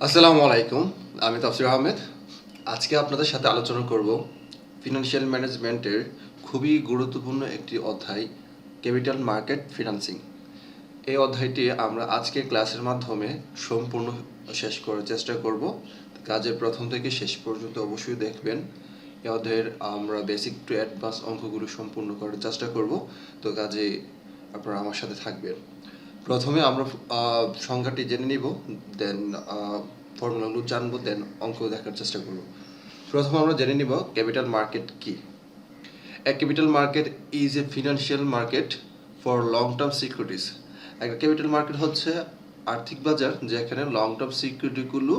আসসালামু আলাইকুম। আমি তাফসির আহমেদ। আজকে আপনাদের সাথে আলোচনা করব ফিনান্সিয়াল ম্যানেজমেন্টের খুবই গুরুত্বপূর্ণ একটি অধ্যায়, ক্যাপিটাল মার্কেট ফিন্যান্সিং। এই অধ্যায়টি আমরা আজকের ক্লাসের মাধ্যমে সম্পূর্ণ শেষ করার চেষ্টা করব। কাজের প্রথম থেকে শেষ পর্যন্ত অবশ্যই দেখবেন। এই অধ্যায়ের আমরা বেসিক টু অ্যাডভান্স অঙ্কগুলো সম্পূর্ণ করার চেষ্টা করব। তো কাজে আপনারা আমার সাথে থাকবেন। প্রথমে আমরা সংজ্ঞাটি জেনে নিব, দেন ফর্মুলাগুলো জানবো, দেন অঙ্ক দেখার চেষ্টা করব। প্রথমে আমরা জেনে নিব ক্যাপিটাল মার্কেট কি। A capital market is a financial market for long term securities. একটা ক্যাপিটাল মার্কেট হচ্ছে আর্থিক বাজার, যেখানে লং টার্ম সিকিউরিটিগুলো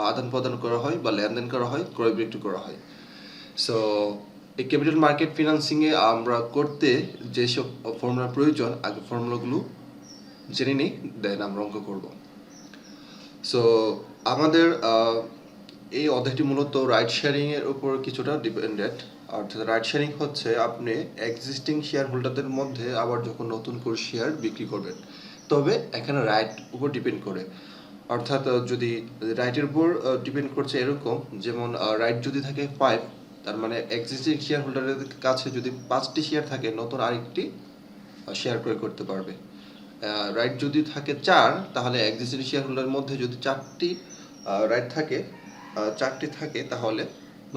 আদান প্রদান করা হয় বা লেনদেন করা হয়, ক্রয় বিক্রি করা হয়। সো এই ক্যাপিটাল মার্কেট ফিনান্সিংয়ে আমরা করতে যেসব ফর্মুলা প্রয়োজন, আগে ফর্মুলাগুলো জেনে নিই, দেন আমরা অঙ্ক করব। সো আমাদের এই অধ্যায়টি মূলত রাইট শেয়ারিংয়ের উপর কিছুটা ডিপেন্ডেন্ট। অর্থাৎ রাইট শেয়ারিং হচ্ছে আপনি এক্সিস্টিং শেয়ার হোল্ডারদের মধ্যে আবার যখন নতুন করে শেয়ার বিক্রি করবেন, তবে এখানে রাইট উপর ডিপেন্ড করে। অর্থাৎ যদি রাইটের উপর ডিপেন্ড করছে এরকম, যেমন রাইট যদি থাকে 5, তার মানে এক্সিস্টিং শেয়ার হোল্ডারের কাছে যদি 5টি শেয়ার থাকে, নতুন আরেকটি শেয়ার ক্রয় করতে পারবে। রাইট যদি থাকে 4, তাহলে এক্সিস্টিং শেয়ার হোল্ডারের মধ্যে যদি 4টি রাইট থাকে, 4টি থাকে, তাহলে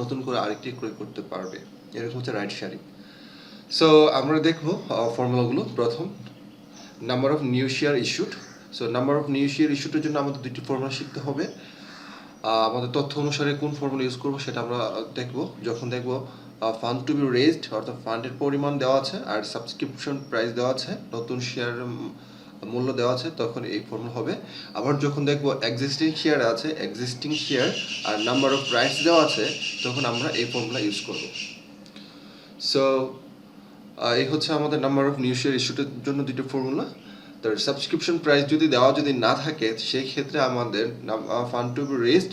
নতুন করে আরেকটি ক্রয় করতে পারবে। এরকম হচ্ছে রাইট শেয়ারিং। সো আমরা দেখব ফর্মুলাগুলো। প্রথম, number of new share issued. So number of new share ইস্যুডের জন্য আমাদের দুটি ফর্মুলা শিখতে হবে। আমাদের তথ্য অনুসারে কোন ফর্মুলা ইউজ করবো সেটা আমরা দেখব যখন দেখব ফান্ড টু বি রেজড, অর্থাৎ ফান্ডের পরিমাণ দেওয়া আছে আর সাবস্ক্রিপশন প্রাইস দেওয়া আছে, নতুন শেয়ার মূল্য দেওয়া আছে, তখন এই ফর্মুলা হবে। আবার যখন দেখব এক্সিস্টিং শেয়ার আছে, এক্সিস্টিং শেয়ার আর নাম্বার অফ রাইটস দেওয়া আছে, তখন আমরা এই ফর্মুলা ইউজ করব। সো এই হচ্ছে আমাদের নাম্বার অফ নিউ শেয়ার ইস্যুটের জন্য দুটো ফর্মুলা। তার সাবস্ক্রিপশন প্রাইস যদি না থাকে, সেই ক্ষেত্রে আমাদের fund to be raised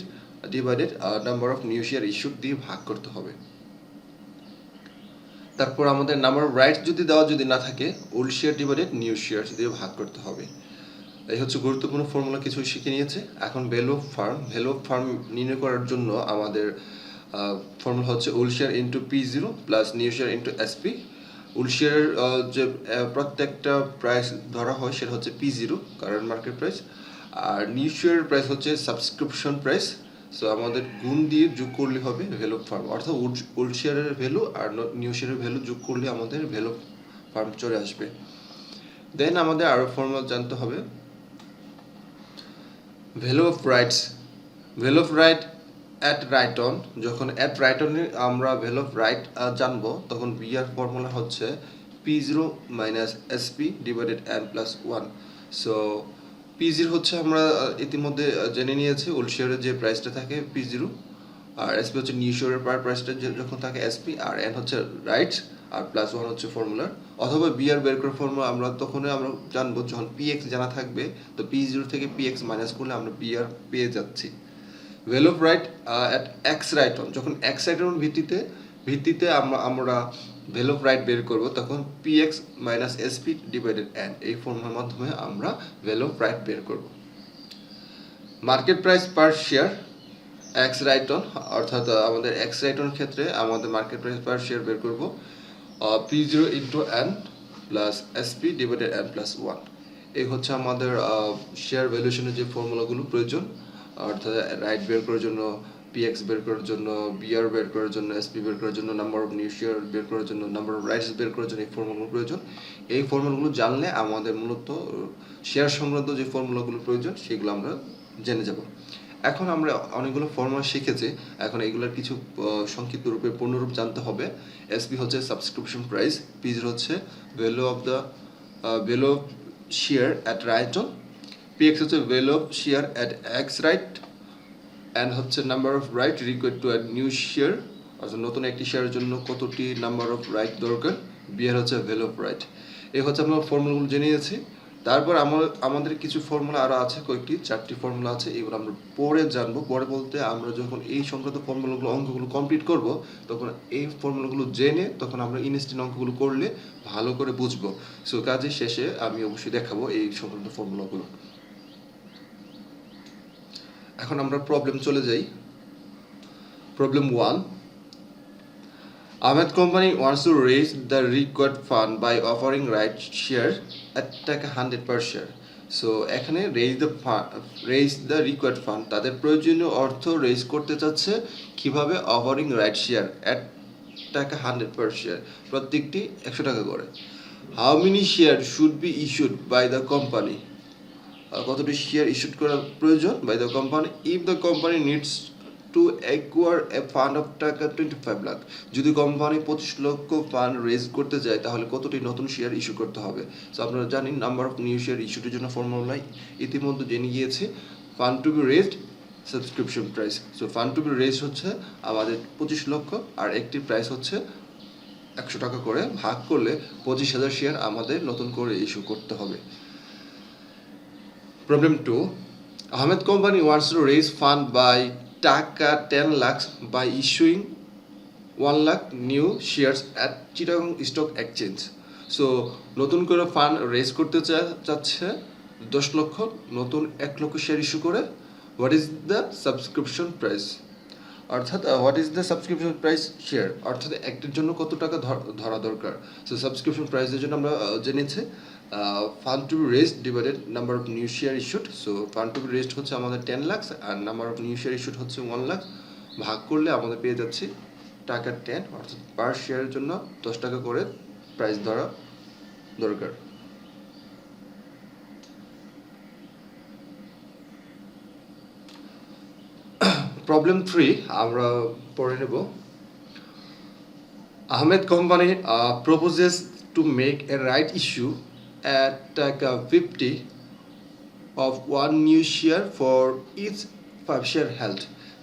divided number of new share issued দিয়ে ভাগ করতে হবে। তারপর আমাদের নাম্বার অফ রাইটস যদি না থাকে, old share divided new share দিয়ে ভাগ করতে হবে। এই হচ্ছে গুরুত্বপূর্ণ ফর্মুলা, কিছু শিখে নিয়েছে। এখন ভ্যালু অফ ফার্ম নির্ণয় করার জন্য আমাদের ফর্মুলা হচ্ছে old share into P0 plus new share into SP। Old শেয়ারের যে প্রত্যেকটা প্রাইস ধরা হয় সেটা হচ্ছে P0, কারেন্ট মার্কেট প্রাইস, আর নিউ শেয়ারের প্রাইস হচ্ছে সাবস্ক্রিপশন প্রাইস। সো আমাদের গুণ দিয়ে যোগ করলে হবে ভ্যালু অফ ফার্ম, অর্থাৎ ওল্ড শেয়ারের ভ্যালু আর নিউ শেয়ারের ভ্যালু যোগ করলে আমাদের ভ্যালু অফ ফার্ম চলে আসবে। দেন আমাদের আরও ফর্মুলা জানতে হবে। Value of rights, value of right at right on. যখন অ্যাট রাইট অনে আমরা ভ্যালু অফ রাইট জানবো, তখন বিআর ফর্মুলা হচ্ছে P0 minus SP divided N+1। So P0 হচ্ছে আমরা ইতিমধ্যে জেনে নিয়েছি, ওল্ড শেয়ারের যে প্রাইসটা থাকে P0, আর SP হচ্ছে নিউ শেয়ারের প্রাইসটা যখন থাকে SP, আর N হচ্ছে রাইটস, আর +1 হচ্ছে ফর্মুলার। অথবা বিআর বের করার ফর্মুলা আমরা তখনই আমরা জানবো যখন PX জানা থাকবে, তো P0 থেকে PX মাইনাস করলে আমরা বিআর পেয়ে যাচ্ছি। Value of right at ex right on, যখন এক্স রাইট অন ভিত্তিতে আমরা ভ্যালু অফ রাইট বের করব, তখন PX minus SP divided N, এই ফর্মুলার মাধ্যমে আমরা ভ্যালু অফ রাইট বের করব। Market price per share x right on, অর্থাৎ আমাদের এক্স রাইট অন ক্ষেত্রে আমাদের মার্কেট প্রাইস পার শেয়ার বের করব P0 into N plus SP divided N+1। এই হচ্ছে আমাদের শেয়ার ভ্যালুয়েশনের যে ফর্মুলাগুলো প্রয়োজন, অর্থাৎ রাইট বের করার জন্য, PX বের করার জন্য, বিআর বের করার জন্য, SP বের করার জন্য, নাম্বার অফ নিউ শেয়ার বের করার জন্য, নাম্বার অফ রাইটস বের করার জন্য এই ফর্মুলাগুলো প্রয়োজন। এই ফর্মুলাগুলো জানলে আমাদের মূলত শেয়ার সংক্রান্ত যে ফর্মুলাগুলো প্রয়োজন সেগুলো আমরা জেনে যাব। এখন আমরা অনেকগুলো ফর্মুলা শিখেছি, এখন এগুলোর কিছু সংক্ষিপ্ত রূপে পূর্ণরূপ জানতে হবে। SP হচ্ছে সাবস্ক্রিপশন প্রাইস, P0 হচ্ছে value of share at right on, PX হচ্ছে value of share at ex right, N হচ্ছে number of right required to add new share, অর্থাৎ নতুন একটি শেয়ারের জন্য কতটি নাম্বার অফ রাইট দরকার, বিআর হচ্ছে ভ্যালু অফ রাইট। এই হচ্ছে আমরা ফর্মুলাগুলো জেনে নিয়েছি। তারপর আমাদের কিছু ফর্মুলা আরও আছে, কয়েকটি 4টি ফর্মুলা আছে, এগুলো আমরা পরে জানবো। পরে বলতে আমরা যখন এই সংক্রান্ত ফর্মুলাগুলো অঙ্কগুলো কমপ্লিট করব, তখন এই ফর্মুলাগুলো জেনে তখন আমরা ইনস্ট্যান্ট অঙ্কগুলো করলে ভালো করে বুঝবো। সো কাজের শেষে আমি অবশ্যই দেখাবো এই সংক্রান্ত ফর্মুলাগুলো। এখন আমরা প্রবলেম চলে যাই। Problem 1, Ahmed Company wants to raise the required fund by offering right share at টাকা 100 per share. সো এখানে raise the required fund, তাদের প্রয়োজনীয় অর্থ রেজ করতে চাচ্ছে কিভাবে? অফারিং রাইট শেয়ার at টাকা 100 per share, প্রত্যেকটি 100 টাকা করে। How many share should be issued by the company, কতটি শেয়ার ইস্যুড করা প্রয়োজন by the company if the company needs to acquire a fund of টাকা 25 লাখ। যদি কোম্পানি 25 লক্ষ ফান্ড রেজ করতে যায় তাহলে কতটি নতুন শেয়ার ইস্যু করতে হবে? সো আপনারা জানেন নাম্বার অফ নিউ শেয়ার ইস্যুটির জন্য ফর্মুলা ইতিমধ্যে জেনে গিয়েছে। Fund to be raised, subscription price. So fund to be raised হচ্ছে আমাদের 25 লক্ষ, আর একটি প্রাইস হচ্ছে 100 টাকা করে, ভাগ করলে 25,000 শেয়ার আমাদের নতুন করে ইস্যু করতে হবে। Problem 2, Ahmed Company wants to raise fund by টাকা 10 lakhs by issuing 1 lakh new shares at Chittagong Stock Exchange. So নতুন করে ফান্ড রেজ করতে চাচ্ছে 10 লক্ষ, নতুন 1 লক্ষ শেয়ার ইস্যু করে। What is the subscription price, অর্থাৎ what is the subscription price share, অর্থাৎ একটির জন্য কত টাকা ধরা দরকার। সো সাবস্ক্রিপশন প্রাইসের জন্য আমরা জেনেছি fund to be raised divided number of new share issued. So fund to be raised হচ্ছে আমাদের 10 লাখ, আর number of new share issued হচ্ছে 1 লাখ, ভাগ করলে আমাদের পেয়ে যাচ্ছি টাকা 10, অর্থাৎ পার শেয়ারের জন্য 10 টাকা করে প্রাইস ধরা দরকার। প্রবলেম 3 আমরা পড়ে নেব। Ahmed Company proposes to make a right issue at টাকা 50 of one new share for each 5 share held.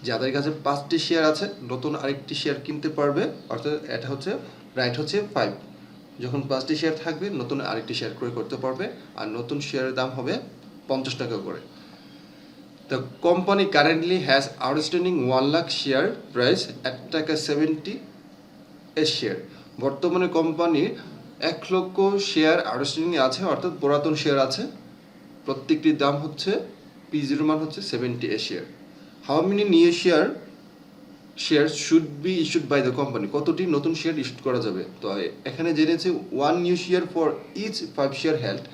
যাদের কাছে 5টি শেয়ার আছে নতুন আরেকটি শেয়ার কিনতে পারবে, অর্থাৎ এটা হচ্ছে রাইট হচ্ছে 5। যখন 5টি শেয়ার থাকবে নতুন আরেকটি শেয়ার ক্রয় করতে পারবে, আর নতুন শেয়ারের দাম হবে 50 টাকা করে। The company currently has outstanding 1 lakh share price at টাকা 70 a share. বর্তমানে কোম্পানির 1 লক্ষ শেয়ার আউটস্ট্যান্ডিং আছে, অর্থাৎ পুরাতন শেয়ার আছে, প্রত্যেকটির দাম হচ্ছে P0 মান হচ্ছে 70 a share. How many new shares should be issued by the company, কতটি নতুন শেয়ার ইস্যু করা যাবে? তো এখানে জেনেছি 1 new share for each 5 share held,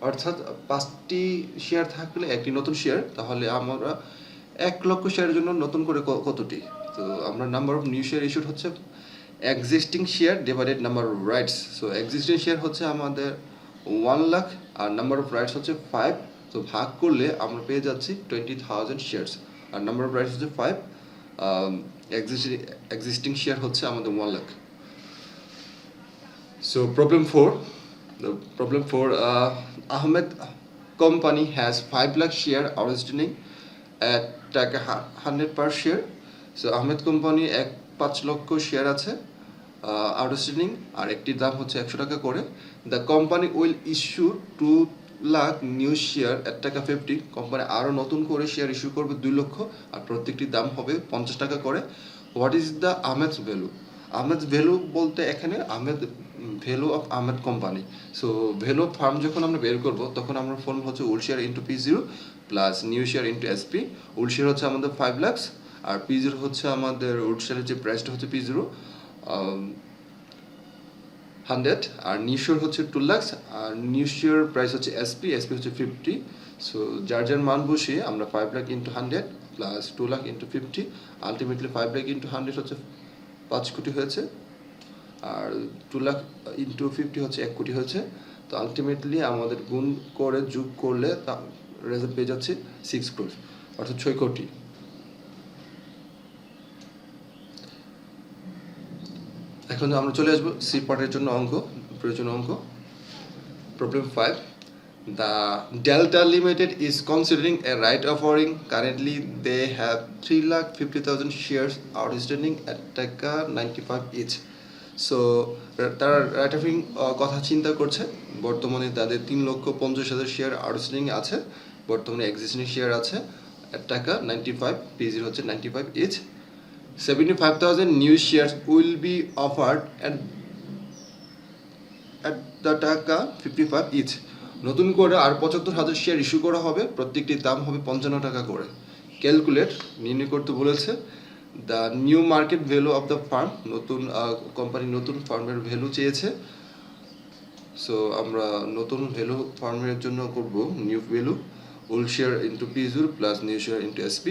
অর্থাৎ 5টি শেয়ার থাকলে একটি নতুন শেয়ার, তাহলে আমরা 1 লক্ষ শেয়ারের জন্য নতুন করে কতটি? তো আমরা number of new share issued হচ্ছে existing share divided number of rights. So existing share হচ্ছে আমাদের 1 লাখ, আর নাম্বার অফ রাইটস হচ্ছে 5। তো ভাগ করলে আমরা পেয়ে যাচ্ছি 20,000 শেয়ারস, আর নাম্বার অফ রাইটস হচ্ছে 5, এক্সিস্টিং শেয়ার হচ্ছে আমাদের 1 lakh. So problem 4, Ahmed Company has 5 lakh share outstanding at টাকা 100 per share. So Ahmed company 5 লক্ষ শেয়ার আছে আউটস্ট্যান্ডিং, আর একটির দাম হচ্ছে 100 টাকা করে। The company will issue 2 lakh new share at টাকা 50, কোম্পানি আরও নতুন করে শেয়ার ইস্যু করবে 2 লক্ষ, আর প্রত্যেকটির দাম হবে 50 টাকা করে। What is the Ahmed's value, Ahmed's value বলতে এখানে value of Ahmed company. So value of firm যখন আমরা বের করবো তখন আমরা ফর্ম হচ্ছে old share into P0 plus new share into SP। Old share হচ্ছে আমাদের 5 লাখ, আর P0 হচ্ছে আমাদের ওল্ড শেয়ারের যে প্রাইসটা হচ্ছে P0 100, আর নিউ শেয়ার হচ্ছে 2 লাখ, আর নিউ শেয়ার প্রাইস হচ্ছে SP হচ্ছে 50। সো যার মান বসিয়ে আমরা 5 lakh into 100 plus 2 lakh into 50, ultimately 5 lakh into 100 হচ্ছে 5 কোটি হয়েছে, আর 2 লাখ ইন্টু 50 হচ্ছে 1 কোটি হয়েছে। তো আলটিমেটলি আমাদের গুণ করে যোগ করলে তা রেজাল্ট পেয়ে যাচ্ছে 6 crore, অর্থাৎ 6 কোটি। এখন আমরা চলে আসবো সি পার্টের জন্য প্রয়োজনীয় অঙ্ক। Problem 5, The Delta Limited is considering a right offering. Currently, they have 3,50,000 shares outstanding at টাকা 95 each. সো তারা রাইট অফিং কথা চিন্তা করছে। বর্তমানে তাদের 3,50,000 শেয়ার আউটস্ট্যান্ডিং আছে, বর্তমানে এক্সিস্টিং শেয়ার আছে টাকা 95, P0 হচ্ছে 95 each. 75,000 new shares will be offered at the টাকা 55 each. নতুন করে আর 75,000 শেয়ার ইস্যু করা হবে, প্রত্যেকটির দাম হবে 55 টাকা করে। ক্যালকুলেট নির্ণয় করতে বলেছে the new market value of the farm, নতুন কোম্পানি নতুন ফার্মের ভ্যালু চেয়েছে। সো আমরা নতুন ভ্যালু ফার্মের জন্য করব new value old share into P0 plus new share into SP।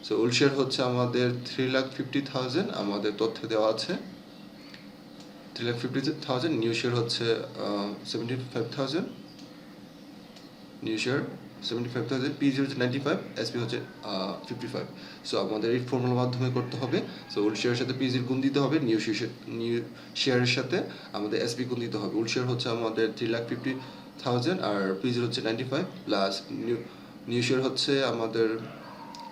So old share হচ্ছে আমাদের 3,50,000, আমাদের তথ্যে দেওয়া আছে 3,50,000। নিউ শেয়ার হচ্ছে 75,000, নিউ শেয়ার 75,000, P0 হচ্ছে 95, SP হচ্ছে 55। সো আমাদের এই ফর্মুলার মাধ্যমে করতে হবে। সো ওল্ড শেয়ারের সাথে P0 গুণ দিতে হবে, নিউ শেয়ারের সাথে আমাদের SP গুণ দিতে হবে। ওল্ড শেয়ার হচ্ছে আমাদের 3,50,000 আর P0 হচ্ছে 95 প্লাস নিউ শেয়ার হচ্ছে আমাদের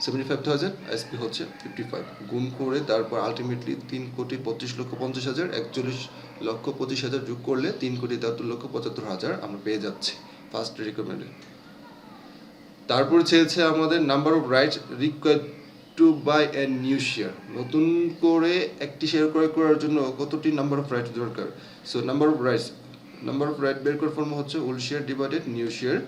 75,000, SP হচ্ছে 55 গুণ করে তারপর আলটিমেটলি 3,25,50,000 41,25,000 যোগ করলে 3,73,75,000 আমরা পেয়ে যাচ্ছি ফার্স্ট রিকমেন্ডে। তারপর চেয়েছে আমাদের number of rights required to buy a new share, নতুন করে একটি শেয়ার ক্রয় করার জন্য কতটি নাম্বার অফ রাইটস দরকার। সো নাম্বার অফ রাইট বের করার ফর্মুলা হচ্ছে old share divided new share,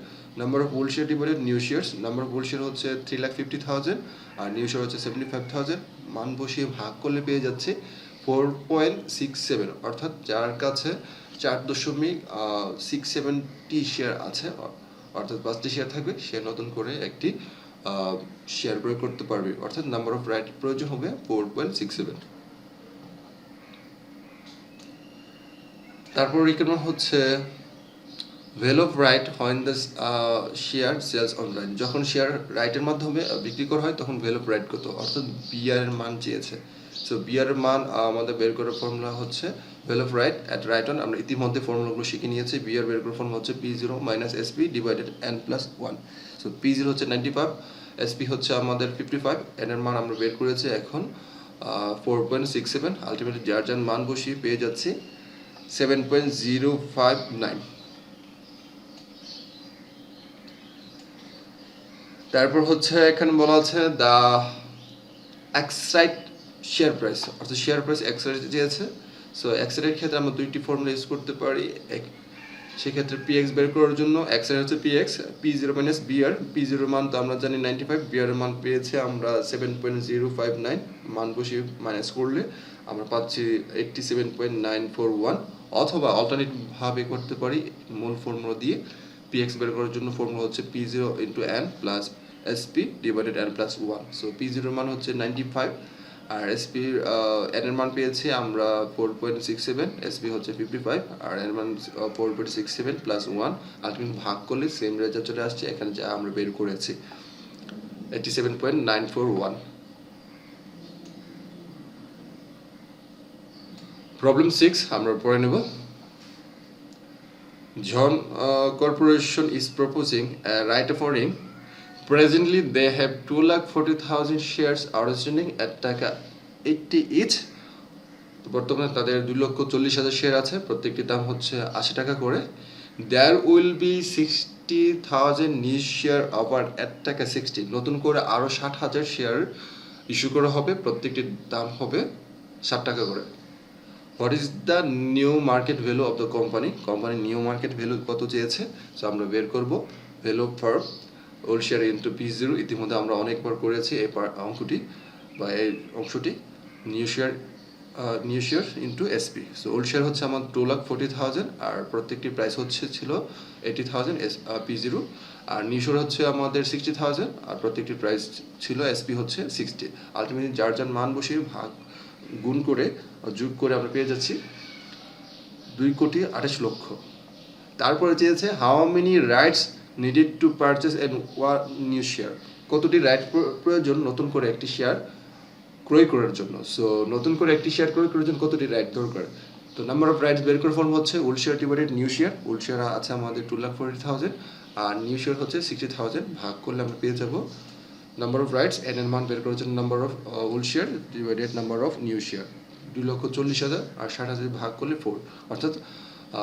number of old share divided new shares. Number of old share হচ্ছে 3,50,000 আর নিউ শেয়ার হচ্ছে 75,000, মান বসিয়ে ভাগ করলে পেয়ে যাচ্ছে 4.67, অর্থাৎ যার কাছে 4.67টি শেয়ার আছে, অর্থাৎ 5টি শেয়ার থাকবে, সে নতুন করে একটি শেয়ার ক্রয় করতে পারবে, অর্থাৎ নাম্বার অফ রাইট প্রয়োজন হবে 4.67। তারপর রিকমেন্ড হচ্ছে value of right when the share sells online, যখন শেয়ার রাইটের মাধ্যমে বিক্রি করা হয় তখন ভ্যালু অফ রাইট কত, অর্থাৎ বিআর এর মান চেয়েছে। সো বিআর এর মান আমাদের বের করার ফর্মুলা হচ্ছে value of right at right on, আমরা ইতিমধ্যে ফর্মুলাগুলো শিখে নিয়েছি। বিআর বের করার ফর্মুলা হচ্ছে P0 minus SP divided n+1। So P0 হচ্ছে 95, SP হচ্ছে আমাদের 55, n এর মান আমরা বের করেছি এখন 4.67, আলটিমেটলি যার যার মান বসিয়ে পেয়ে যাচ্ছি 7.059। তারপর হচ্ছে এখানে বলা আছে দ্য এক্সাইট শেয়ার প্রাইস, অর্থাৎ শেয়ার প্রাইস এক্সাইট দিয়েছে। সো এক্সাইটের ক্ষেত্রে আমরা দুইটি ফর্মুলা ইউজ করতে পারি। সেক্ষেত্রে PX বের করার জন্য এক্সাইট হচ্ছে PX, P0 minus BR, P0 এর মান তো আমরা জানি 95, BR এর মান পেয়েছে আমরা 7.059, মান বসিয়ে মাইনাস করলে আমরা পাচ্ছি 87.941, অথবা অল্টারনেটিভ ভাবে করতে পারি মূল ফর্মুলা দিয়ে। PX বের করার জন্য ফর্মুলা হচ্ছে P0 into n plus SP divided n+1। So P0 এর মান হচ্ছে 95 আর SP n এর মান পেয়েছি আমরা 4.67, SP হচ্ছে 55 আর n এর মান 4.67 প্লাস 1, আলটিমেটলি ভাগ করলে সেম রেজাল্ট চলে আসছে, এখানে যা আমরা বের করেছি 87.941। প্রবলেম 6 আমরা পড়ে নেব। John Corporation is proposing a right offering. Presently, they have 2,40,000 shares outstanding at টাকা 80 each. বর্তমানে তাদের 2,40,000 শেয়ার আছে, প্রত্যেকটি দাম হচ্ছে 80 টাকা করে। There will be 60,000 new share offered at টাকা 60, নতুন করে আরো 60,000 শেয়ার ইস্যু করা হবে, প্রত্যেকটির দাম হবে 60 টাকা করে। What is the new market value of the company? Company new market value কত চেয়েছে? সো আমরা বের করব value for old share into P0, ইতিমধ্যে আমরা অনেকবার করেছি এই অঙ্কটি বা এই অংশটি। New share into SP। So old share হচ্ছে আমার 2,40,000 আর প্রত্যেকটি প্রাইস হচ্ছে ছিল 80,000 P0, আর নিউ শেয়ার হচ্ছে আমাদের 60,000 আর প্রত্যেকটি প্রাইস ছিল SP হচ্ছে 60। আলটিমেটলি যার যার মান বসিয়ে গুণ করে যোগ করে আমরা পেয়ে যাচ্ছি 2,28,00,000। তারপরে চেয়েছে how many rights needed to purchase and one new share, কতটি রাইট প্রয়োজন নতুন করে একটি শেয়ার ক্রয় করার জন্য। সো নতুন করে একটি শেয়ার ক্রয় করার জন্য কতটি রাইট দরকার। তো নাম্বার অফ রাইটস বের করার ফর্ম হচ্ছে old share divided new share. Old share আছে আমাদের 2,40,000 আর নিউ শেয়ার হচ্ছে 60,000, ভাগ করলে আমরা পেয়ে যাব নাম্বার অফ রাইটস n এর মান বের করার জন্য number of old share divided number of new share, 2,40,000 আর 60,000 ভাগ করলে 4, অর্থাৎ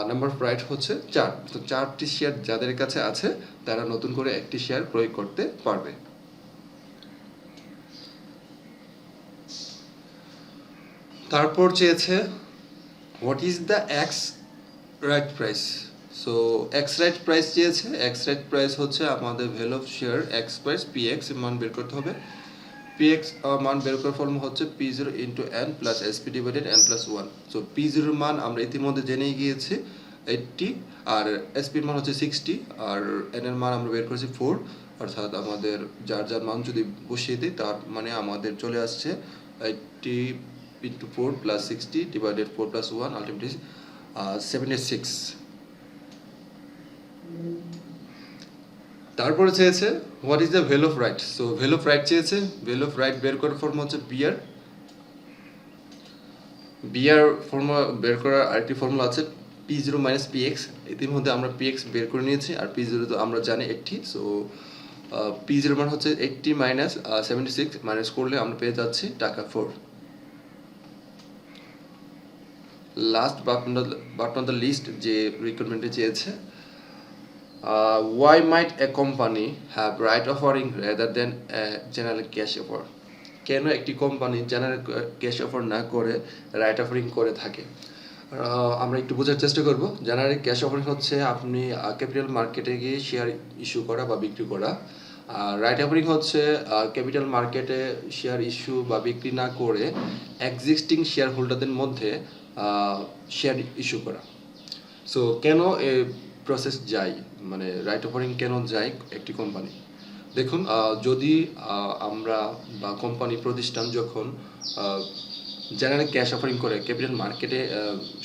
নাম্বার অফ রাইট হচ্ছে 4। তো 4টি শেয়ার যাদের কাছে আছে তারা নতুন করে একটি শেয়ার ক্রয় করতে পারবে। তারপর চেয়েছে what is the x right price. So x right price চেয়েছে। এক্স রাইট প্রাইস হচ্ছে আমাদের value of share x price PX এর মান বের করতে হবে। পিএক্স মান বের করার ফর্মুলা হচ্ছে P0 into n plus SP divided n plus 1। So P0 এর মান আমরা ইতিমধ্যে জেনেই গিয়েছি 80, আর এসপির মান হচ্ছে 60, আর n এর মান আমরা বের করেছি 4। অর্থাৎ আমাদের যার যার মান যদি বসিয়ে দিই তার মানে আমাদের চলে আসছে 80 into 4 plus 60 divided 4 plus 1 ultimately 76। তারপরে চেয়েছে what is the value of right. So value of right চেয়েছে, ভ্যালু অফ রাইট বের করার ফর্মুলা হচ্ছে বিআর ফর্মুলা বের করার আরেকটি ফর্মুলা আছে P0 মাইনাস পিএক্স। ইতিমধ্যে আমরা পিএক্স বের করে নিয়েছি, আর P0 তো আমরা জানি 80। সো P0 মান হচ্ছে 80 মাইনাস 76, মাইনাস করলে আমরা পেয়ে যাচ্ছি টাকা 4। Last but not the least যে রিকোয়ারমেন্টে চেয়েছে why might a company have right offering rather than a general cash offer? কেন একটি কোম্পানি জেনারেল ক্যাশ অফার না করে রাইট অফারিং করে থাকে? আমরা একটু বোঝার চেষ্টা করব। জেনারেল ক্যাশ অফারিং হচ্ছে আপনি ক্যাপিটাল মার্কেটে গিয়ে শেয়ার ইস্যু করা বা বিক্রি করা, আর রাইট অফারিং হচ্ছে ক্যাপিটাল মার্কেটে শেয়ার ইস্যু বা বিক্রি না করে এক্সিস্টিং শেয়ার হোল্ডারদের মধ্যে শেয়ার ইস্যু করা। সো কেন এই প্রসেস যায়, মানে রাইট অফারিং কেন যায় একটি কোম্পানি? দেখুন, যদি আমরা বা কোম্পানি প্রতিষ্ঠান যখন জেনারেল ক্যাশ অফারিং করে ক্যাপিটাল মার্কেটে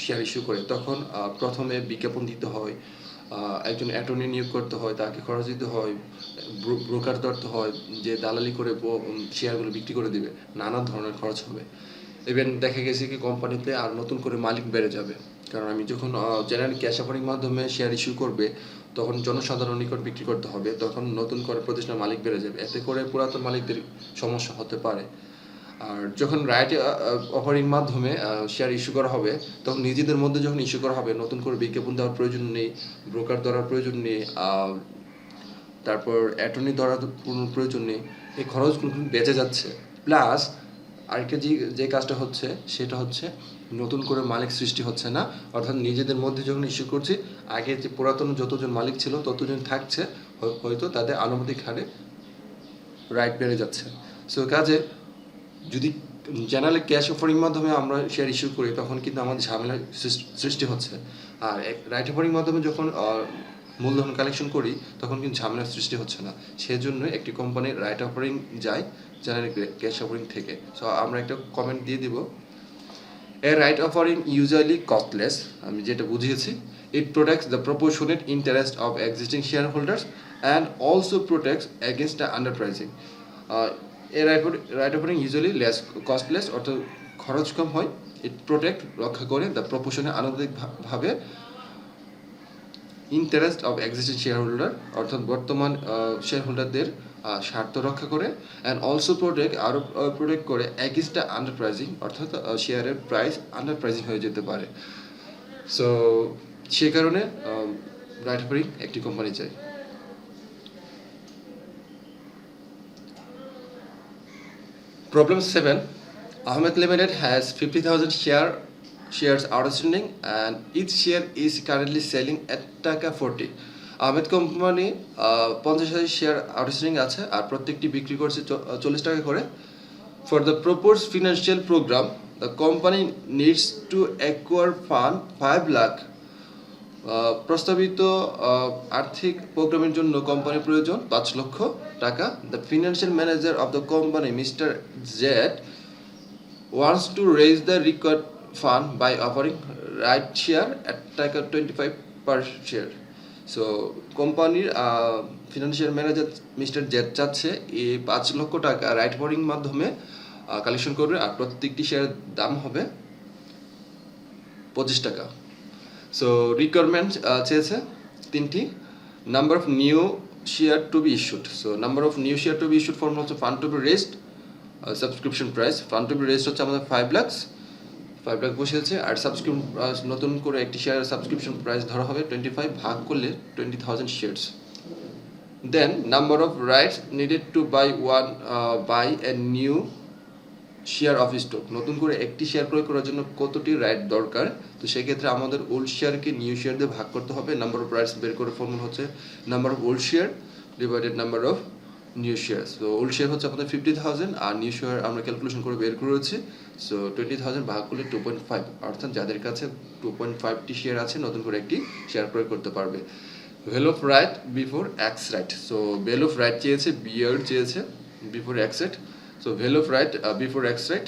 শেয়ার ইস্যু করে, তখন প্রথমে বিজ্ঞাপন দিতে হয়, একজন অ্যাটর্নি নিয়োগ করতে হয়, তাকে খরচ দিতে হয়, ব্রোকার ধরতে হয় যে দালালি করে শেয়ারগুলো বিক্রি করে দিবে, নানা ধরনের খরচ হবে। ইভেন দেখা গেছে কি কোম্পানিতে আর নতুন করে মালিক বেড়ে যাবে, কারণ আমি যখন জেনারেল ক্যাশ অফারিং মাধ্যমে শেয়ার ইস্যু করবে তখন জনসাধারণ নিকট বিক্রি করতে হবে, তখন নতুন করে প্রতিষ্ঠান মালিক বেড়ে যাবে, এতে করে পুরাতন মালিকদের সমস্যা হতে পারে। আর যখন রাইট অফারিং মাধ্যমে শেয়ার ইস্যু করা হবে, তখন নিজেদের মধ্যে যখন ইস্যু করা হবে নতুন করে বিজ্ঞাপন দেওয়ার প্রয়োজন নেই, ব্রোকার ধরার প্রয়োজন নেই, তারপর অ্যাটর্নি ধরার কোনো প্রয়োজন নেই, এই খরচগুলো বেঁচে যাচ্ছে। প্লাস আরেকটা যে কাজটা হচ্ছে সেটা হচ্ছে নতুন করে মালিক সৃষ্টি হচ্ছে না, অর্থাৎ নিজেদের মধ্যে যখন ইস্যু করছি আগে যে পুরাতন যতজন মালিক ছিল ততজন থাকছে, হয়তো তাদের আনুপাতিক হারে রাইট বেড়ে যাচ্ছে। সো কাজে যদি জেনারেল ক্যাশ অফারিং মাধ্যমে আমরা শেয়ার ইস্যু করি তখন কিন্তু আমাদের ঝামেলা সৃষ্টি হচ্ছে, আর রাইট অফারিং মাধ্যমে যখন মূলধন কালেকশন করি তখন কিন্তু ঝামেলার সৃষ্টি হচ্ছে না। সেজন্য একটি কোম্পানির রাইট অফারিং যায় জেনারেল ক্যাশ অফারিং থেকে। সো আমরা একটা কমেন্ট দিয়ে দিব, a right offering usually costless, আমি যেটা বুঝিয়েছি, it protects the proportionate interest of existing share holders and also protects against the underpricing. A right offering usually less costless, অর্থাৎ খরচ কম হয়, ইট প্রোটেক্ট রক্ষা করে দ্য প্রপোর্শনে আনুপাতিকভাবে interest of existing share holder, অর্থাৎ বর্তমান শেয়ার হোল্ডারদের স্বার্থ রক্ষা করে, অ্যান্ড অলসো প্রোটেক্ট করে এগেইনস্ট দ্য আন্ডারপ্রাইজিং, অর্থাৎ শেয়ারের প্রাইস আন্ডারপ্রাইজিং হয়ে যেতে পারে। সো সে কারণে রাইট অফারিং একটি কোম্পানি চাই। Problem 7. Ahmed Limited has 50,000 shares outstanding and each share is currently selling at টাকা 40. আহমেদ কোম্পানি 50,000 শেয়ার আউটস্ট্যান্ডিং আছে আর প্রত্যেকটি বিক্রি করছে 40 টাকা করে। For the proposed financial program, the company needs to acquire fund 5 lakh. প্রস্তাবিত আর্থিক প্রোগ্রামের জন্য কোম্পানির প্রয়োজন 5 লক্ষ টাকা। The financial manager of the company Mister Z wants to raise the required fund by offering right share at টাকা 25 per share. So কোম্পানির ফিনান্সিয়াল ম্যানেজার মিস্টার জেড চাচ্ছে এই 5 লক্ষ টাকা রাইট অফারিং মাধ্যমে কালেকশন করবে, আর প্রত্যেকটি শেয়ারের দাম হবে 25 টাকা। সো রিকোয়ারমেন্ট চেয়েছে 3টি। Number of new share to be issued. So number of new share to be issued formula হচ্ছে fund to be raised, subscription price. Fund to be raised হচ্ছে আমাদের 5 লাখ বসিয়েছে, আর নতুন করে একটি শেয়ারের সাবস্ক্রিপশন প্রাইস ধরা হবে 25, ভাগ করলে 20,000 shares. Then number of rights needed to buy a new share of stock. নতুন করে একটি শেয়ার ক্রয় করার জন্য কতটি রাইট দরকার? তো সেক্ষেত্রে আমাদের ওল্ড শেয়ারকে নিউ শেয়ার দিয়ে ভাগ করতে হবে। নাম্বার অফ রাইটস বের করে ফর্মুলা হচ্ছে number of old share divided number of new share. So old share হচ্ছে আপনাদের 50,000 আর নিউ শেয়ার আমরা ক্যালকুলেশন করে বের করেছি। সো 20,000 ভাগ করলে 2.5, অর্থাৎ যাদের কাছে 2.5টি শেয়ার আছে নতুন করে একটি শেয়ার ক্রয় করতে পারবে। Value of right before x right. So value of right চেয়েছে, বিয়ার চেয়েছে before x right. So value of right before x right,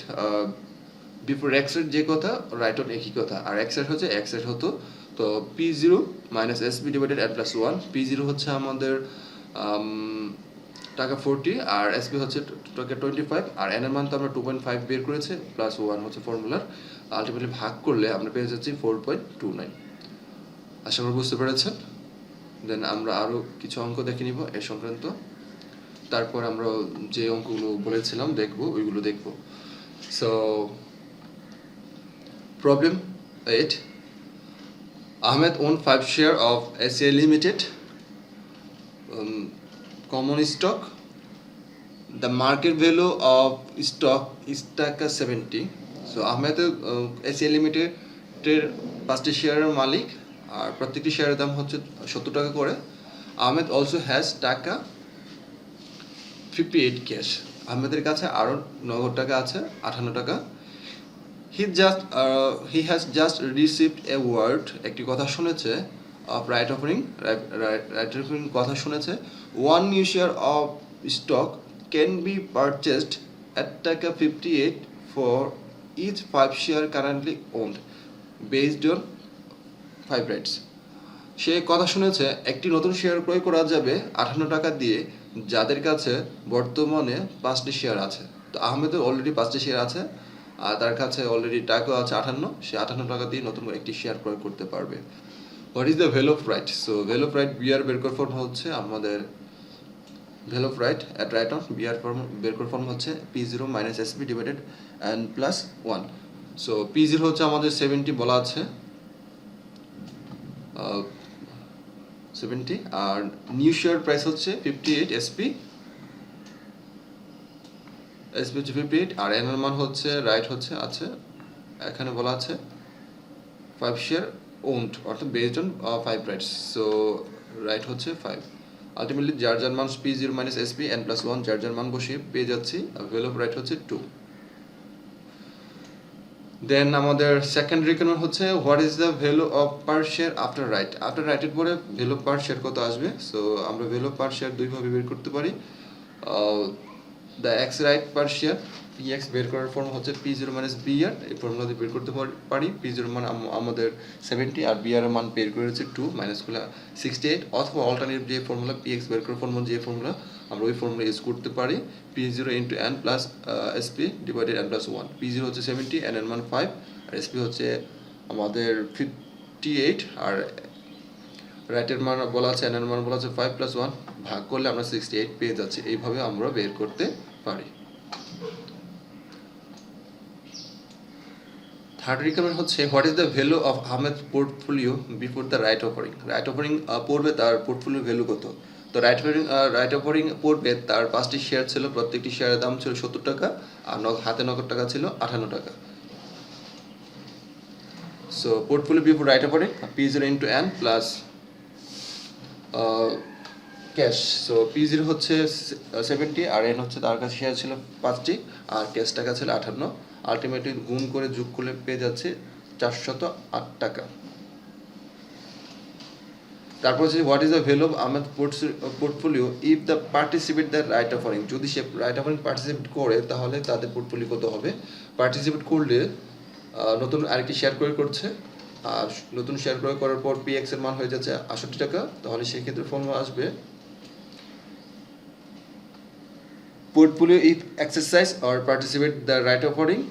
before x right যে কথা, রাইট অন একই কথা, আর এক্স রাইট হচ্ছে এক্স রাইট হতো। তো P0 minus SP divided n plus 1। P0 হচ্ছে আমাদের টাকা 40 আর এসপি হচ্ছে টাকা 25 আর এন এর মান তো আমরা 2.5 বের করেছে, প্লাস 1 হচ্ছে ফর্মুলার। আলটিমেটলি ভাগ করলে আমরা পেয়ে যাচ্ছি 4.29। আশা করি বুঝতে পেরেছেন। দেন আমরা আরও কিছু অঙ্ক দেখে নিব এ সংক্রান্ত, তারপর আমরা যে অঙ্কগুলো বলেছিলাম দেখবো ওইগুলো দেখবো। So problem 8, Ahmed owned 5 share of SCA Limited common stock. The market value of stock is টাকা 70. So আহমেদ এসিএ লিমিটেডের 5টি শেয়ারের মালিক আর প্রত্যেকটি শেয়ারের দাম হচ্ছে 70 টাকা করে। আহমেদ অলসো হ্যাজ টাকা 58 ক্যাশ। আহমেদের কাছে আরও নগদ টাকা আছে 58 টাকা। He has just received a word, একটি কথা শুনেছে, of right offering, right offering কথা শুনেছে। One new share of stock can be purchased at টাকা 58 for each 5 share currently owned based on 5 rights. সে কথা শুনেছে একটি নতুন শেয়ার ক্রয় করা যাবে 58 টাকা দিয়ে যাদের কাছে বর্তমানে 5টি শেয়ার আছে। তো আহমেদের অলরেডি 5টি শেয়ার আছে আর তার কাছে অলরেডি টাকা আছে 58, সে 58 টাকা দিয়ে নতুন একটি শেয়ার ক্রয় করতে পারবে। What is the value of right? So value of right BR বের করার ফর্ম হচ্ছে আমাদের value of right at right on BR form বের করার ফর্ম হচ্ছে P0 minus SP divided n plus 1। So P0 হচ্ছে আমাদের 70 বলা আছে, 70, আর নিউ শেয়ার প্রাইস হচ্ছে 58, এসপি হচ্ছে 58 আর এন এর মান হচ্ছে রাইট হচ্ছে আছে এখানে বলা আছে 5 শেয়ার ওন্ড, অর্থাৎ based on 5 rights. So right হচ্ছে 5। আলটিমেটলি যার যার মান P0 minus SP n plus 1 যার যার মান বসিয়ে পেয়ে যাচ্ছি ভ্যালু অফ রাইট হচ্ছে 2। দেন আমাদের সেকেন্ড রিকোয়ারমেন্ট হচ্ছে what is the value of per share after right. After রাইটের পরে ভ্যালু পার শেয়ার কত আসবে? সো আমরা ভ্যালু পার শেয়ার দুইভাবে বের করতে পারি। The x right per share PX বের করার ফর্ম হচ্ছে P0 মাইনাস বিআর, এই ফর্মুলা দিয়ে বের করতে পারি। P0 মান আমাদের 70 আর বিআর এর মান বের করেছে 2 মাইনাস করলে 68, অথবা অল্টারনেটিভ যে ফর্মুলা PX বের করার ফর্মুলা যে ফর্মুলা আমরা ওই ফর্মুলা ইউজ করতে পারি P0 into n plus SP divided n plus 1। P0 হচ্ছে 70, n এর মান 5 আর SP হচ্ছে আমাদের 58 আর রাইটের মান বলা আছে n এর মান বলা আছে 5 প্লাস 1, ভাগ করলে আমরা 68 পেয়ে যাচ্ছি। এইভাবে আমরা বের করতে পারি। থার্ড রিকোয়ারমেন্ট হচ্ছে what is the value of Ahmed portfolio before the right offering. Right offering পড়বে তার পোর্টফোলিও ভ্যালু কত? তো রাইট অফারিং পড়বে তার 5টি শেয়ার ছিল, প্রত্যেকটি শেয়ারের দাম ছিল 70 টাকা আর হাতে নগদ টাকা ছিল 58 টাকা। So portfolio before right offering P0 into n plus cash. So P0 হচ্ছে 70 আর n হচ্ছে তার কাছে শেয়ার ছিল 5টি আর ক্যাশ টাকা ছিল 58। আলটিমেটলি গুণ করে যোগ করলে পেয়ে যাচ্ছে 408 টাকা। তারপর হচ্ছে what is the value of Ahmed portfolio if the participate the right offering. যদি সে রাইট অফারিং পার্টিসিপেট করে তাহলে তাদের পোর্টফোলিও কত হবে? পার্টিসিপেট করলে নতুন আরেকটি শেয়ার ক্রয় করছে আর নতুন শেয়ার ক্রয় করার পর PX এর মান হয়ে যাচ্ছে 68 টাকা, তাহলে সেই ক্ষেত্রে ফর্মুলা আসবে portfolio if exercise or participate the right offering,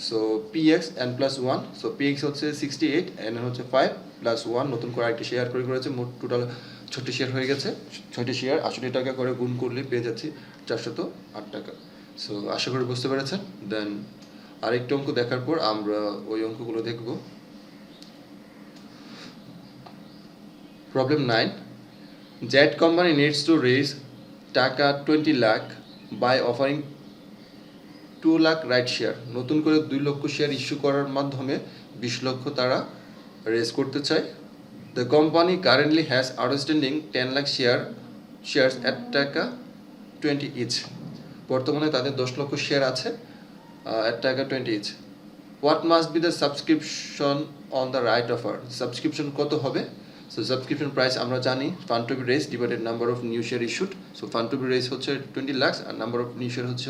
so PX n plus 1, so PX হচ্ছে 68, n হচ্ছে 5 plus 1, নতুন করে আরেকটি শেয়ার ক্রয় করেছে, মোট টোটাল 6টি শেয়ার হয়ে গেছে, 6টি শেয়ার 68 টাকা করে গুণ করলে পেয়ে যাচ্ছি 408 টাকা। সো আশা করি বুঝতে পেরেছেন। দেন আরেকটা অঙ্ক দেখার পর আমরা ওই অঙ্কগুলো দেখব। প্রবলেম 9, জ্যাট কোম্পানি needs to raise টাকা 20 লাখ বাই অফারিং 2 লাখ রাইট শেয়ার। নতুন করে 2 লক্ষ শেয়ার ইস্যু করার মাধ্যমে 20 লক্ষ তারা রেজ করতে চায়। The company currently has outstanding 10 lakh shares at টাকা 20 ইচ। বর্তমানে তাদের 10 লক্ষ শেয়ার আছে at টাকা 20 each. What must be the subscription on the right offer? Subscription কত হবে? সো সাবস্ক্রিপশন প্রাইস আমরা জানি fund to be raise divided number of new share issued. So fund to be raise হচ্ছে 20 লাখ আর number of new share হচ্ছে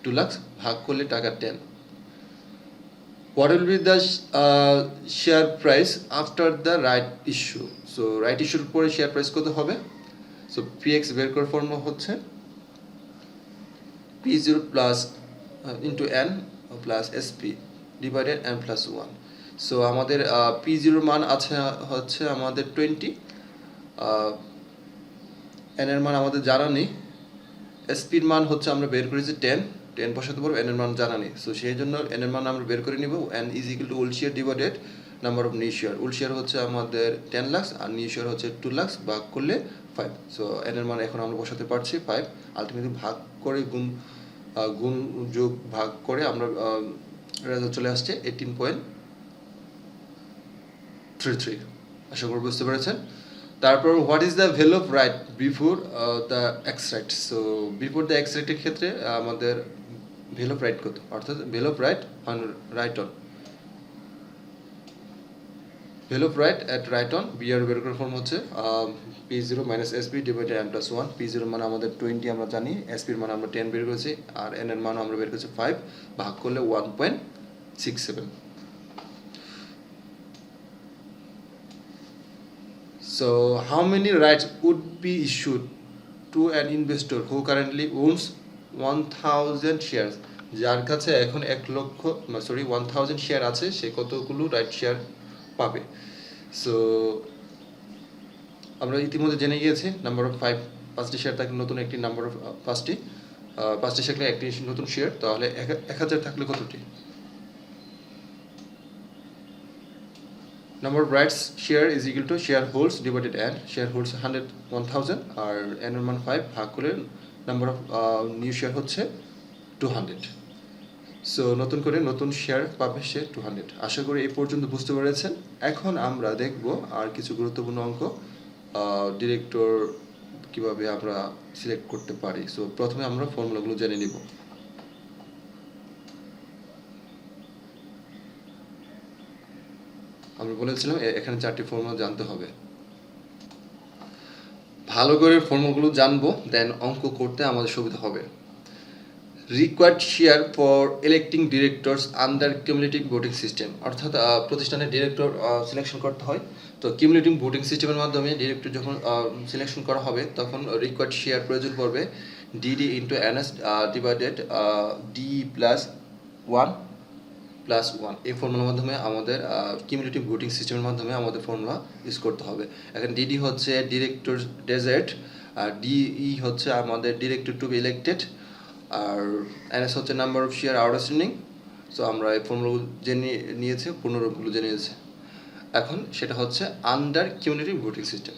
2 লাখ, ভাগ করলে টাকা 10। What will be the share price after the right issue? So right issue পরে share price কত হবে? So px বের করার ফর্মুলা হচ্ছে p0 plus into n plus sp divided n plus 1. So আমাদের p0 মান আছে হচ্ছে আমাদের 20, n এর মান আমাদের জানা নেই, sp এর মান হচ্ছে আমরা বের করেছি 10 বসাতে পারবো, n এর মান জানা নেই। সো সেই জন্য n এর মান আমরা বের করে নিব। n is equal to old share divided number of new share. Old share হচ্ছে আমাদের 10 লাখ আর নিউ শেয়ার হচ্ছে 2 লাখ, ভাগ করলে 5। সো n এর মান এখন আমরা বসাতে পারছি 5। আলটিমেটলি ভাগ করে গুণ যোগ ভাগ করে আমরা রেজাল্ট চলে আসছে 18.33। আশা করি বুঝতে পেরেছেন। তারপর what is the value of right before the extract? So before the এক্সট্রাক্টের ক্ষেত্রে আমাদের ভ্যালু অফ রাইট কত, অর্থাৎ value of right on right on, value of right at right on BR বের করার ফর্ম হচ্ছে p0 minus sp divided n plus 1। p0 মান আমাদের 20 আমরা জানি, sp এর মান আমরা 10 বের করেছি, আর n এর মান আমরা বের করেছি 5, ভাগ করলে 1.67। So how many rights would be issued to an investor who currently owns 1000 shares? যার কাছে এখন 1000 শেয়ার আছে, সে কতগুলো রাইট শেয়ার পাবে? সো আমরা ইতিমধ্যে জেনে গিয়েছি নাম্বার অফ 5, 5টি শেয়ার থাকলে নতুন একটি নাম্বার অফ 5টি শেয়ার থাকলে একটি নতুন শেয়ার, তাহলে 1000 থাকলে কতটি? Number of rights share is equal to share holds divided n. Share holds 1000 R n এর মান 5, ভাগ করে নাম্বার অফ নিউ শেয়ার হচ্ছে 200। সো নতুন করে নতুন শেয়ার পাবে সে 200। আশা করি এই পর্যন্ত বুঝতে পেরেছেন। এখন আমরা দেখব আর কিছু গুরুত্বপূর্ণ অঙ্ক, ডিরেক্টর কিভাবে আমরা সিলেক্ট করতে পারি। সো প্রথমে আমরা ফর্মুলাগুলো জেনে নিব। আমরা বলেছিলাম এখানে 4টি ফর্মুলা জানতে হবে। ভালো করে ফর্মুলাগুলো জানবো, দেন অঙ্ক করতে আমাদের সুবিধা হবে। Required share for electing directors under cumulative voting system, অর্থাৎ প্রতিষ্ঠানের ডিরেক্টর সিলেকশন করতে হয়। তো কিউমুলেটিভ ভোটিং সিস্টেমের মাধ্যমে ডিরেক্টর যখন সিলেকশন করা হবে তখন রিকোয়ার্ড শেয়ার প্রয়োজন পড়বে DD into NS divided D plus 1 plus 1। এই ফর্মুলার মাধ্যমে আমাদের কিউমুলেটিভ ভোটিং সিস্টেমের মাধ্যমে আমাদের ফর্মুলা ইউজ করতে হবে। এখন ডিডি হচ্ছে ডিরেক্টর ডেজার্ট, আর ডিই হচ্ছে আমাদের ডিরেক্টর টু বি ইলেক্টেড, আর এনএস হচ্ছে number of share outstanding. So আমরা এই ফর্মুলাগুলো জেনে নিয়েছি, পূর্ণরূপগুলো জেনে নিয়েছি। এখন সেটা হচ্ছে under cumulative voting system.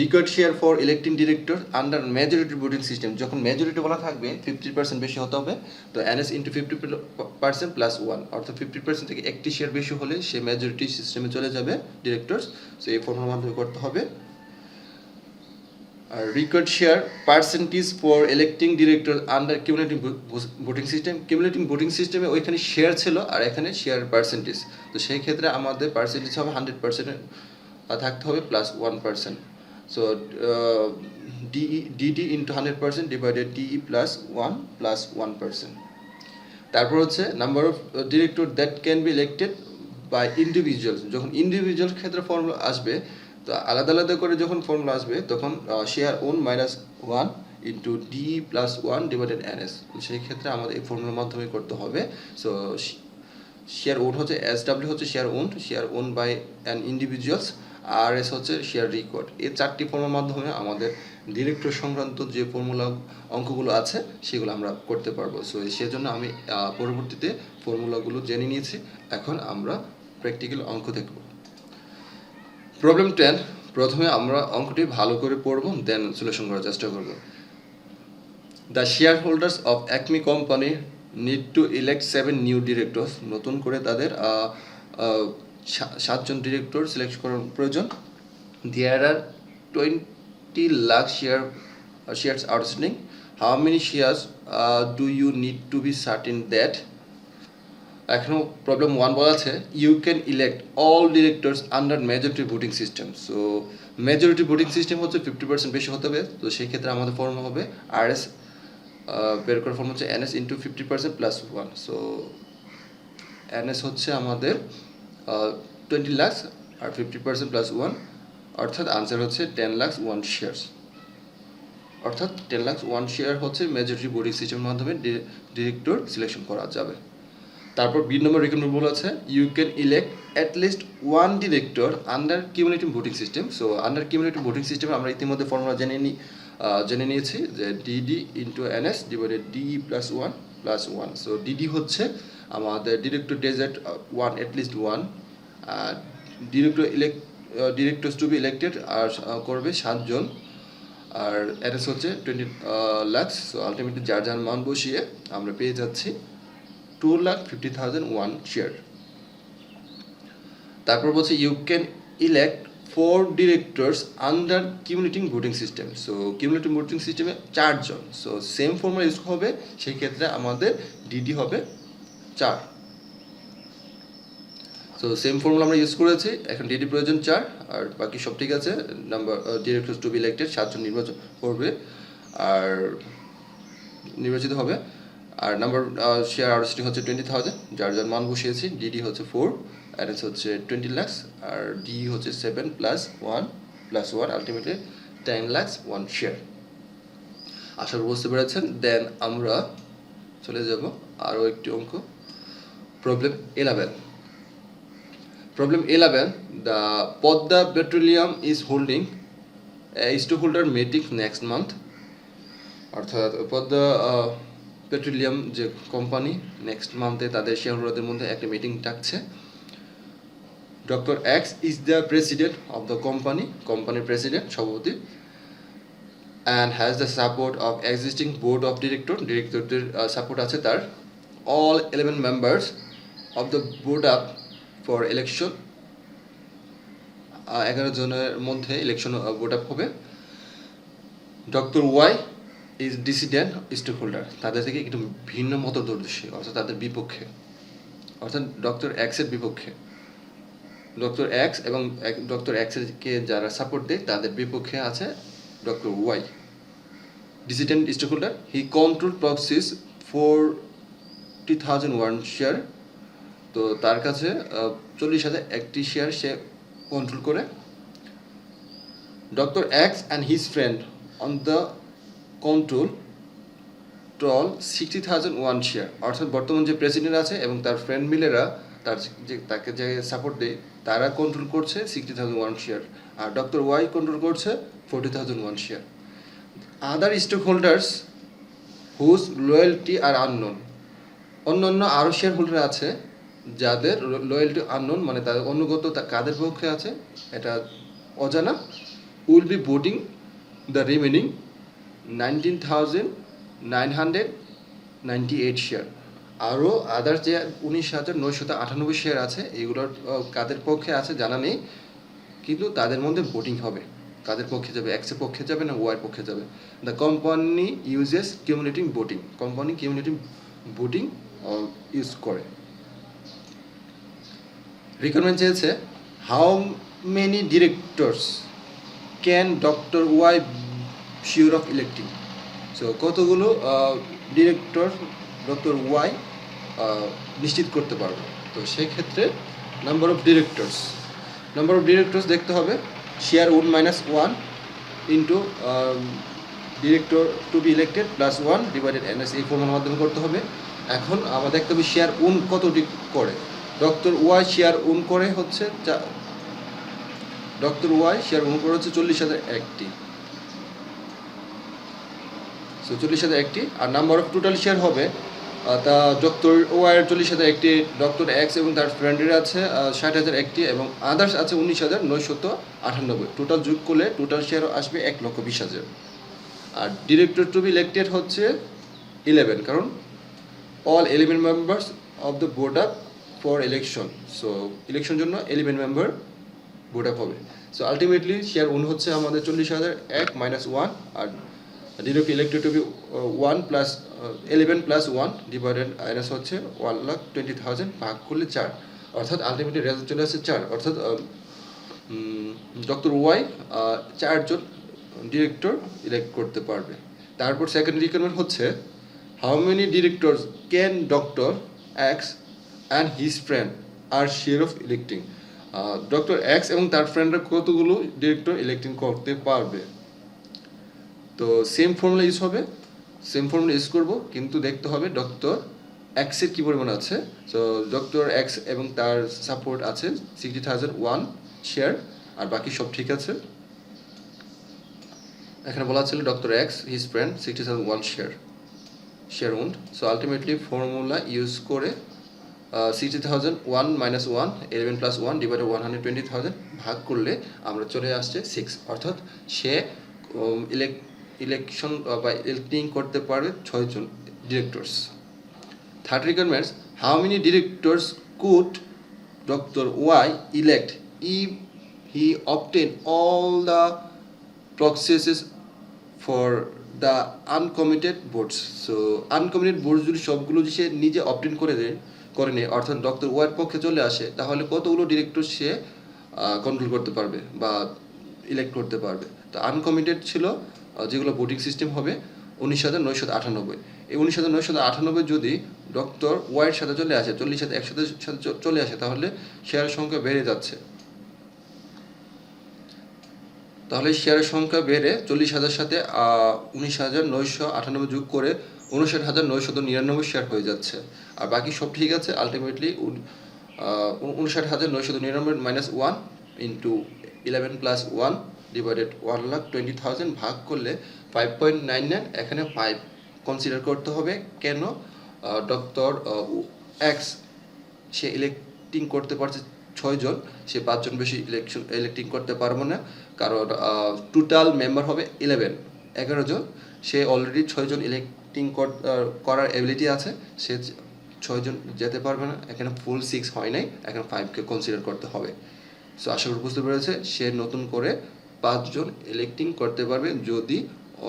Required share for electing director under majority voting system, যখন মেজরিটি বলা থাকবে 50% বেশি হতে হবে, তো এনএস ইন্টু 50% প্লাস 1, অর্থাৎ 50% থেকে একটি শেয়ার বেশি হলে সে মেজরিটি সিস্টেমে চলে যাবে ডিরেক্টরস। সো এই ফর্মুলার মাধ্যমে করতে হবে। আর required share percentage for electing director under cumulative voting system, cumulative voting সিস্টেমে ওইখানে শেয়ার ছিল আর এখানে শেয়ার পার্সেন্টেজ, তো সেই ক্ষেত্রে আমাদের পার্সেন্টেজ হবে 100% থাকতে হবে plus 1%। So DD into 100% divided DE plus 1 plus 1%। তারপর হচ্ছে number of director that can be elected by individuals, যখন ইন্ডিভিজুয়াল ক্ষেত্রে ফর্মুলা আসবে, তো আলাদা আলাদা করে যখন ফর্মুলা আসবে তখন share own minus 1 into D plus 1 divided NS, সেই ক্ষেত্রে আমাদের এই ফর্মুলার মাধ্যমে করতে হবে। সো শেয়ার ওন হচ্ছে SW হচ্ছে share own by an individuals, R S হচ্ছে শেয়ার রিকোয়ার্ড। এই 4টি ফর্মুলার মাধ্যমে আমাদের ডিরেক্টর সংক্রান্ত যে ফর্মুলা অঙ্কগুলো আছে সেগুলো আমরা করতে পারবো। সো সেজন্য আমি পরবর্তীতে ফর্মুলাগুলো জেনে নিয়েছি। এখন আমরা প্র্যাকটিক্যাল অঙ্ক দেখব। প্রবলেম 10, প্রথমে আমরা অঙ্কটি ভালো করে পড়ব, দেন সলিউশন করার চেষ্টা করব। The shareholders of Acme company need to elect 7 new directors, নতুন করে তাদের 7জন ডিরেক্টর সিলেক্ট করার প্রয়োজন। There are 20 lakh shares outstanding, how many shares do you need to be certain that, এখনও প্রবলেম 1 বলা আছে, you can elect all directors under majority voting system. So majority voting system হচ্ছে 50% বেশি হতে হবে। তো সেই ক্ষেত্রে আমাদের ফর্মুলা হবে RS, বের করার ফর্ম হচ্ছে NS into 50% plus 1। So NS হচ্ছে আমাদের 20 লাখ আর 50% প্লাস 1, অর্থাৎ আনসার হচ্ছে 10 লাখ 1 শেয়ার্স। অর্থাৎ 10 লাখ 1 শেয়ার হচ্ছে মেজরিটি ভোটিং সিস্টেমের মাধ্যমে ডিরেক্টর সিলেকশন করা যাবে। তারপর বি নম্বর রিকমেন্ড বলা আছে, you can elect at least 1 director under cumulative voting system. So under cumulative voting সিস্টেমে আমরা ইতিমধ্যে ফর্মুলা জেনে নিয়েছি যে DD into NS divided DE plus 1 so DD হচ্ছে আমাদের director desired 1 at least 1, directors to be elected আর করবে 7 জন, আর NS হচ্ছে 20 লাখ। সো আলটিমেটলি যার যার মান বসিয়ে আমরা পেয়ে যাচ্ছি 2,50,001 শেয়ার। তারপর বলছে you can elect 4 directors under cumulative voting system. So cumulative voting সিস্টেমে 4 জন। সো সেম ফর্মুলা ইউজ হবে, সেই ক্ষেত্রে আমাদের ডিডি হবে 4। সো সেম ফর্মুলা আমরা ইউজ করেছি, এখন ডিডি প্রয়োজন 4, আর বাকি সব ঠিক আছে। Number directors to be elected 7 জন নির্বাচন করবে আর নির্বাচিত হবে। আর নাম্বার শেয়ার আরএসটি হচ্ছে 20,000, যার যার মান বসিয়েছি। ডিডি হচ্ছে 4, NS হচ্ছে 20 লাখ, আর ডি হচ্ছে 7 প্লাস 1 আলটিমেটলি 10 লাখ 1 শেয়ার। আশা করি বুঝতে পেরেছেন। দেন আমরা চলে যাব আরও একটি অঙ্ক, problem 11। Problem 11, the Padma petroleum is holding stock meeting next month. অর্থাৎ পদ্মা পেট্রোলিয়াম যে কোম্পানি নেক্সট মান্থে তাদের শেয়ার হোল্ডারদের মধ্যে একটা মিটিং ডাকছে। Doctor X is the president of the কোম্পানির প্রেসিডেন্ট, সভাপতি, and has the support of existing board of ডিরেক্টরদের সাপোর্ট আছে তার। All 11 members of the board up for election, 11 জনের মধ্যে ইলেকশন বোর্ড আপ হবে। Doctor Y is ডিসিডেন্ট stake holder, তাদের থেকে একটু ভিন্ন মতদর্শী, অর্থাৎ তাদের বিপক্ষে, অর্থাৎ ডক্টর এক্সের বিপক্ষে। ডক্টর এক্স এবং ডক্টর এক্সকে যারা সাপোর্ট দেয় তাদের বিপক্ষে আছে ডক্টর ওয়াই। ডিসিডেন্ট স্টেক হোল্ডার, হি কন্ট্রোল প্রক্সিস 40,001 শেয়ার। তো তার কাছে 40,001টি শেয়ার সে কন্ট্রোল করে। Doctor X and his friend on the control 60,001 share, অর্থাৎ বর্তমান যে প্রেসিডেন্ট আছে এবং তার ফ্রেন্ড মিলেরা তাকে যে সাপোর্ট দেয় তারা কন্ট্রোল করছে 60,001 শেয়ার, আর ডক্টর ওয়াই কন্ট্রোল করছে 40,001 শেয়ার। আদার স্টক হোল্ডার্স হুজ লয়্যালটি আর আননোন, অন্যান্য আরও শেয়ার হোল্ডার আছে যাদের লয়্যালটি আননোন, মানে তাদের অনুগত কাদের পক্ষে আছে এটা অজানা। Will be voting the remaining 19,998 share. আরও আদার যে 19,998 শেয়ার আছে এগুলোর কাদের পক্ষে আছে জানা নেই, কিন্তু তাদের মধ্যে ভোটিং হবে, কাদের পক্ষে যাবে, এক্সের পক্ষে যাবে না ওয়াইয়ের পক্ষে যাবে। The company uses cumulative voting, company cumulative voting use করে। রিকোয়ারমেন্ট চেয়েছে how many directors can doctor Y sure of electing. So কতগুলো ডিরেক্টর ডক্টর ওয়াই নিশ্চিত করতে পারবে। তো সেক্ষেত্রে নাম্বার অফ ডিরেক্টরস দেখতে হবে, share 1 into director to be elected plus 1 divided NS, এই ফর্মুলার মাধ্যমে করতে হবে। এখন আমরা দেখতে হবে শেয়ার কতটি করে। ডক্টর ওয়াই শেয়ার করে হচ্ছে 40,001টি। সো 40,001টি, আর নাম্বার অফ টোটাল শেয়ার হবে তা ডক্টর ওয়াইয়ের 40,001টি, ডক্টর এক্স এবং তার ফ্রেন্ডের আছে 60,001টি এবং আদার্স আছে 19,998। টোটাল যোগ করলে টোটাল শেয়ার আসবে 1,20,000। আর ডিরেক্টর টু বি ইলেক্টেড হচ্ছে 11, কারণ all 11 members of the board up for election. So election জন্য 11 মেম্বার বোর্ড আপ হবে। সো আলটিমেটলি শেয়ার হচ্ছে আমাদের 40,001 -1, আর direct elected to be 11 plus 1 divided আইনাস হচ্ছে 1,20,000 ভাগ করলে 4, অর্থাৎ আলটিমেটলি রেজাল্ট চলে আসছে 4, অর্থাৎ ডক্টর ওয়াই 4 জন ডিরেক্টর ইলেক্ট করতে পারবে। তারপর সেকেন্ড রিকোয়ারমেন্ট হচ্ছে how many directors can doctor X and his friend are sure of electing. Doctor X এবং তার ফ্রেন্ডরা কতগুলো ডিরেক্টর ইলেক্টিং করতে পারবে। তো সেম ফর্মুলা ইউজ করবো, কিন্তু দেখতে হবে ডক্টর এক্সের কী পরিমাণ আছে। সো ডক্টর এক্স এবং তার সাপোর্ট আছে 60,001 শেয়ার, আর বাকি সব ঠিক আছে। এখানে বলা ছিল doctor X his friend 60,001 share owned. So ultimately formula use করে 60,001 মাইনাস 1 11 প্লাস 1 ডিভাইডেড 120,000 ভাগ করলে আমরা চলে আসছে 6, অর্থাৎ সে ইলেকশন বা ইলেক্টিং করতে পারবে 6 জন directors. Third requirements how many directors could doctor Y elect if he obtain all the processes for the uncommitted boards. So uncommitted boards যদি সবগুলো যে সে নিজে অবটেন করে নেয়, অর্থাৎ ডক্টর ওয়াইয়ের পক্ষে চলে আসে, তাহলে কতগুলো ডিরেক্টর সে কন্ট্রোল করতে পারবে বা ইলেক্ট করতে পারবে। তো আনকমিটেড ছিল যেগুলো ভোটিং সিস্টেম হবে 19,998। এই 19,998 যদি ডক্টর ওয়াইয়ের সাথে চলে আসে, 40 সাথে 100 সাথে চলে আসে, তাহলে শেয়ারের সংখ্যা বেড়ে যাচ্ছে। তাহলে শেয়ারের সংখ্যা বেড়ে 40,000 সাথে 19,998 যোগ করে 59,999 শেয়ার হয়ে যাচ্ছে, আর বাকি সব ঠিক আছে। Ultimately 59,999 minus 1 into 11 plus 1 divided 1,20,000 ভাগ করলে 5.99। এখানে 5 কনসিডার করতে হবে। কেন? ডক্টর এক্স সে ইলেক্টিং করতে পারছে 6 জন, সে 5 জন বেশি ইলেক্টিং করতে পারবো না, কারণ টোটাল মেম্বার হবে 11 জন। সে অলরেডি 6 জন ইলেক্টিং করার এবিলিটি আছে, সে 6 জন যেতে পারবে না। এখানে ফুল 6 হয় নাই, এখানে 5কে কনসিডার করতে হবে। সো আশা করি বুঝতে পেরেছে, সে নতুন করে 5 জন ইলেক্টিং করতে পারবে যদি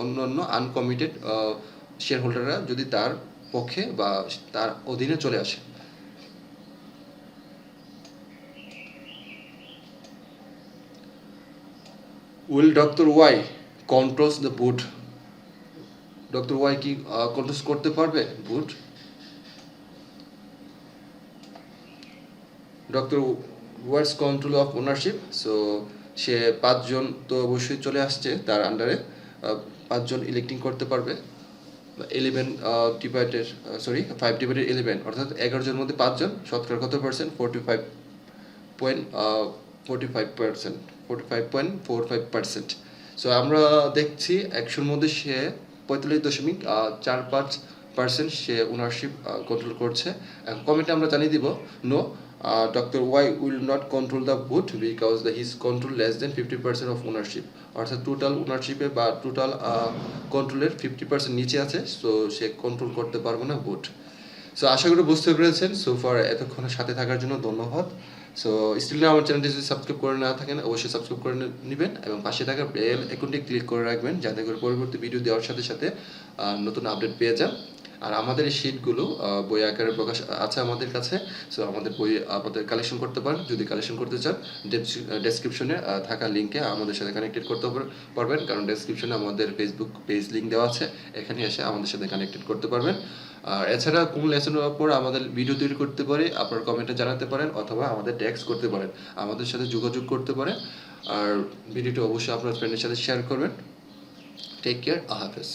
অন্যান্য আনকমিটেড শেয়ার হোল্ডাররা যদি তার পক্ষে বা তার অধীনে চলে আসে। Will doctor Y controls the boot. Doctor Y কি কন্ট্রোল করতে পারবে boot? Doctor Y's control of ownership. So সে 5 জন তো অবশ্যই চলে আসছে তার আন্ডারে, 5 জন ইলেক্টিং করতে পারবে। 5 ডিভাইডেড 11, অর্থাৎ 11 জনের মধ্যে 5 জন, শতকরা কত পার্সেন্ট? 45.45%। সো আমরা দেখছি 100-র মধ্যে সে 45.45% সে ওনারশিপ কন্ট্রোল করছে। কমেন্টে আমরা জানিয়ে দিব no, doctor Y will not control the boot because his control less than 50% of ownership, অর্থাৎ টোটাল ওনারশিপে বা টোটাল কন্ট্রোলের 50% নিচে আছে। সো সে কন্ট্রোল করতে পারবে না বুট। সো আশা করি বুঝতে পেরেছেন। সো ফার এতক্ষণ সাথে থাকার জন্য ধন্যবাদ। সো স্টিল আমার চ্যানেলটি যদি সাবস্ক্রাইব করে না থাকেন, অবশ্যই সাবস্ক্রাইব করে নেবেন এবং পাশে থাকা বেল আইকনটি ক্লিক করে রাখবেন, যাতে করে পরবর্তী ভিডিও দেওয়ার সাথে সাথে নতুন আপডেট পেয়ে যান। আর আমাদের এই শিটগুলো বই আকারে প্রকাশ আছে আমাদের কাছে। সো আমাদের বই আমাদের কালেকশন করতে পারেন। যদি কালেকশন করতে চান, ডেসক্রিপশনে থাকা লিঙ্কে আমাদের সাথে কানেক্টেড করতে পারবেন, কারণ ডেসক্রিপশনে আমাদের ফেসবুক পেজ লিঙ্ক দেওয়া আছে, এখানে এসে আমাদের সাথে কানেক্টেড করতে পারবেন। আর এছাড়া কোন লেসনের উপর আমাদের ভিডিও তৈরি করতে পারি আপনার কমেন্টে জানাতে পারেন, অথবা আমাদের টেক্সট করতে পারেন, আমাদের সাথে যোগাযোগ করতে পারেন। আর ভিডিওটি অবশ্যই আপনার ফ্রেন্ডের সাথে শেয়ার করবেন। টেক কেয়ার, আল্লাহ হাফেজ।